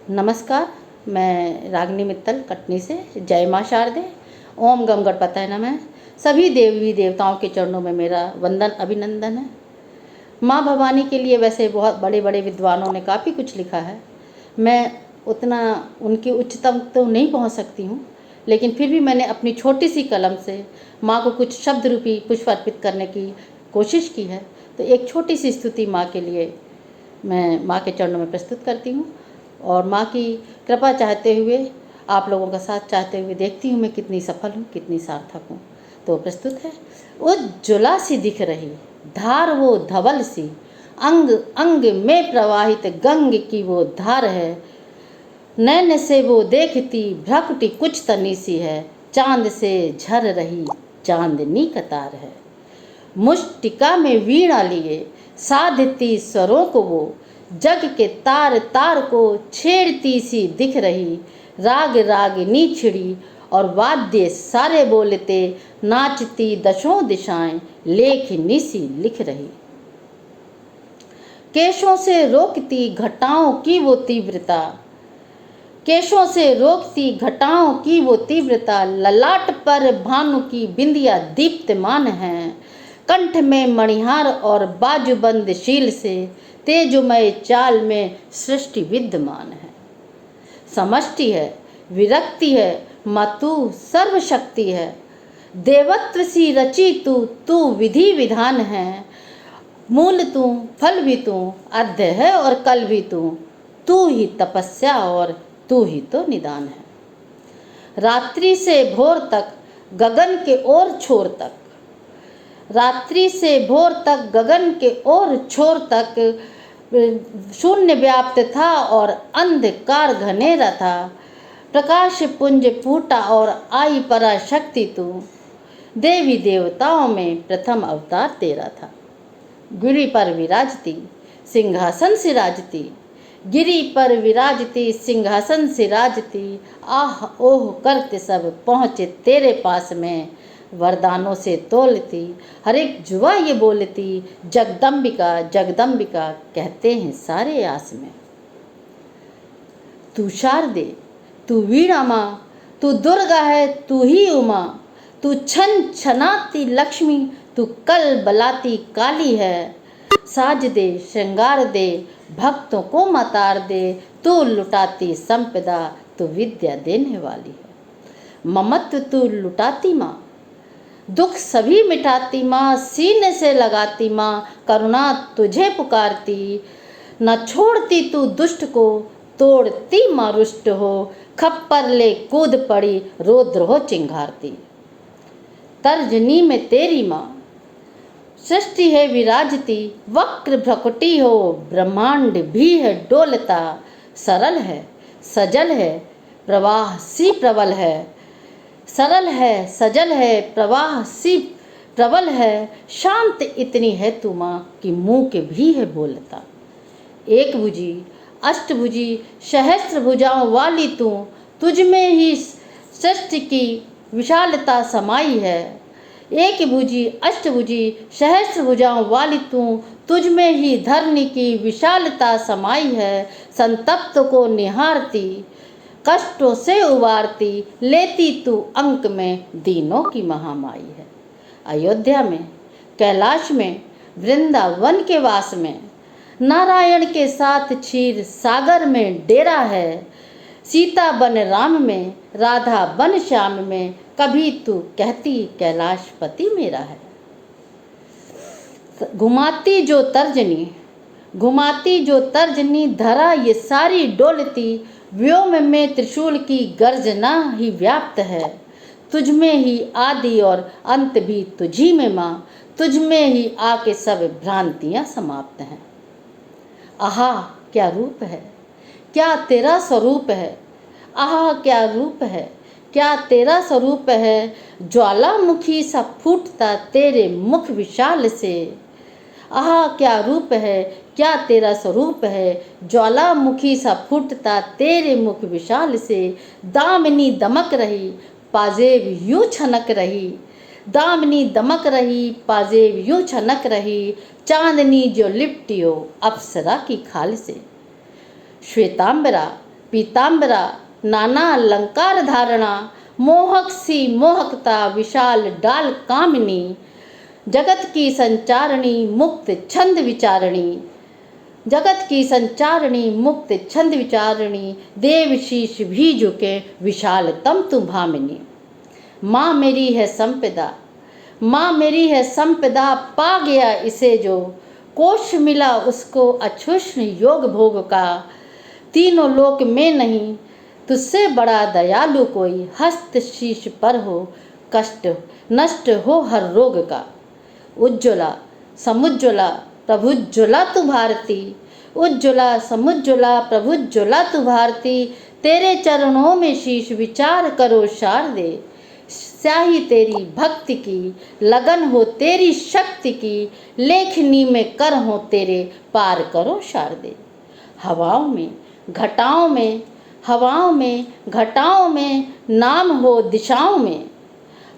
नमस्कार। मैं रागिनी मित्तल कटनी से। जय माँ शारदे। ओम गम गणपतये नमः। सभी देवी देवताओं के चरणों में मेरा वंदन अभिनंदन है। माँ भवानी के लिए वैसे बहुत बड़े बड़े विद्वानों ने काफ़ी कुछ लिखा है। मैं उतना उनकी उच्चतम तो नहीं पहुँच सकती हूँ, लेकिन फिर भी मैंने अपनी छोटी सी कलम से माँ को कुछ शब्द रूपी पुष्प अर्पित करने की कोशिश की है। तो एक छोटी सी स्तुति माँ के लिए मैं माँ के चरणों में प्रस्तुत करती हूँ और माँ की कृपा चाहते हुए, आप लोगों का साथ चाहते हुए देखती हूँ मैं कितनी सफल हूँ, कितनी सार्थक हूँ। तो प्रस्तुत है। उज्ज्वला सी दिख रही धार वो धवल सी, अंग अंग में प्रवाहित गंग की वो धार है। नैन से वो देखती भ्रकुटी कुछ तनी सी है, चांद से झर रही चांदनी कतार है। मुष्टिका में वीणा लिए साधती स्वरों को वो, जग के तार तार को छेड़ती सी दिख रही। राग रागिनी छिड़ी और वाद्य सारे बोलते, नाचती दशों दिशाएं लेखनी सी लिख रही। केशों से रोकती घटाओं की वो तीव्रता, केशों से रोकती घटाओं की वो तीव्रता। ललाट पर भानु की बिंदिया दीप्तमान है, कंठ में मणिहार और बाजूबंद शील से तेजोमय चाल में सृष्टि विद्यमान है। समष्टि है, विरक्ति है, मतु सर्वशक्ति है। देवत्व सी रची तू, तू विधि विधान है। मूल तू, फल भी तू, अध्य है और कल भी तू। तू ही तपस्या और तू ही तो निदान है। रात्रि से भोर तक गगन के ओर छोर तक, रात्रि से भोर तक गगन के ओर छोर तक शून्य व्याप्त था और अंधकार घनेरा था। प्रकाश पुंज फूटा और आई पराशक्ति तू, देवी देवताओं में प्रथम अवतार तेरा था। गिरि पर विराजती सिंहासन सिराजती, गिरि पर विराजती सिंहासन सिराजती। आह ओह करते सब पहुँचे तेरे पास में, वरदानों से तोलती हर एक जुआ ये बोलती। जगदम्बिका जगदम्बिका कहते हैं सारे आस में। तू शारदे, तू वीणा माँ, तू दुर्गा है, तू ही उमा। तू छन छनाती लक्ष्मी, तू कल बलाती काली है। साज दे श्रृंगार दे भक्तों को मतार दे, तू लुटाती संपदा, तू विद्या देने वाली है। ममत्व तू लुटाती माँ, दुख सभी मिटाती माँ। सीने से लगाती माँ, करुणा तुझे पुकारती। न छोड़ती तू दुष्ट को, तोड़ती माँ रुष्ट हो। खप्पर ले कूद पड़ी, रौद्र हो चिंघारती। तर्जनी में तेरी माँ सृष्टि है विराजती, वक्र भ्रकुटी हो ब्रह्मांड भी है डोलता। सरल है सजल है प्रवाह सी प्रबल है, सरल है सजल है प्रवाह सी प्रबल है। शांत इतनी है तू माँ कि मुँह के भी है बोलता। एक भुजी अष्टभुजी सहस्त्र भुजाओं वाली तू, तुझ में ही सृष्टि की विशालता समाई है। एक भुजी अष्टभुजी सहस्त्र भुजाओं वाली तू, तुझ में ही धरनी की विशालता समाई है। संतप्त को निहारती कष्टों से उबारती, लेती तू अंक में दीनों की महामाई है। अयोध्या में कैलाश में वृंदावन के वास में, नारायण के साथ क्षीर सागर में डेरा है। सीता बन राम में, राधा बन श्याम में, कभी तू कहती कैलाशपति मेरा है। घुमाती जो तर्जनी, घुमाती जो तर्जनी, धरा ये सारी डोलती। व्योम में त्रिशूल की गर्जना ही व्याप्त है। तुझ में ही आदि और अंत भी तुझी में माँ, तुझ में ही आके सब भ्रांतियाँ समाप्त हैं। आहा क्या रूप है, क्या तेरा स्वरूप है। आहा क्या रूप है, क्या तेरा स्वरूप है। ज्वालामुखी सा फूटता तेरे मुख विशाल से। आहा क्या रूप है, क्या तेरा स्वरूप है। ज्वालामुखी सा फूटता तेरे मुख विशाल से। दामिनी दमक रही पाजेब यूं छनक रही, दामिनी दमक रही पाजेब यूं छनक रही। चांदनी जो लिपटी हो अप्सरा की खाल से। श्वेतांबरा पीताम्बरा नाना अलंकार धारणा, मोहक सी मोहकता विशाल डाल कामिनी, जगत की संचारणी मुक्त छंद विचारणी, जगत की संचारणी मुक्त छंद विचारणी, देव शीश भी झुके विशालतम तु भामिनी। माँ मेरी है संपदा, माँ मेरी है संपदा, पा गया इसे जो, कोश मिला उसको अक्षुष्ण योग भोग का, तीनों लोक में नहीं तुझसे बड़ा दयालु कोई, हस्त शीश पर हो कष्ट नष्ट हो हर रोग का। उज्ज्वला समुज्ज्वला प्रभुज्ज्वला तू भारती, उज्ज्वला समुज्ज्वला प्रभुज्ज्वला तू भारती, तेरे चरणों में शीश विचार करो शारदे, स्याही तेरी भक्ति की लगन हो तेरी शक्ति की, लेखनी में कर हो तेरे पार करो शारदे। हवाओं में घटाओं में, हवाओं में घटाओं में नाम हो दिशाओं में,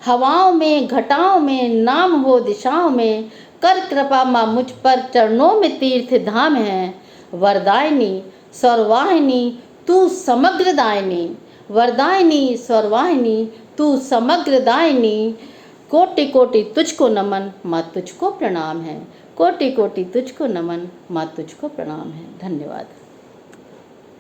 हवाओं में घटाओं में नाम हो दिशाओं में, कर कृपा माँ मुझ पर चरणों में तीर्थ धाम है, वरदायिनी सर्वाहिनी तू समग्र दायिनी, वरदायिनी सर्वाहिनी तू समग्र दायिनी, कोटि कोटि तुझको नमन माँ तुझको प्रणाम है, कोटि कोटि तुझको नमन माँ तुझको प्रणाम है। धन्यवाद।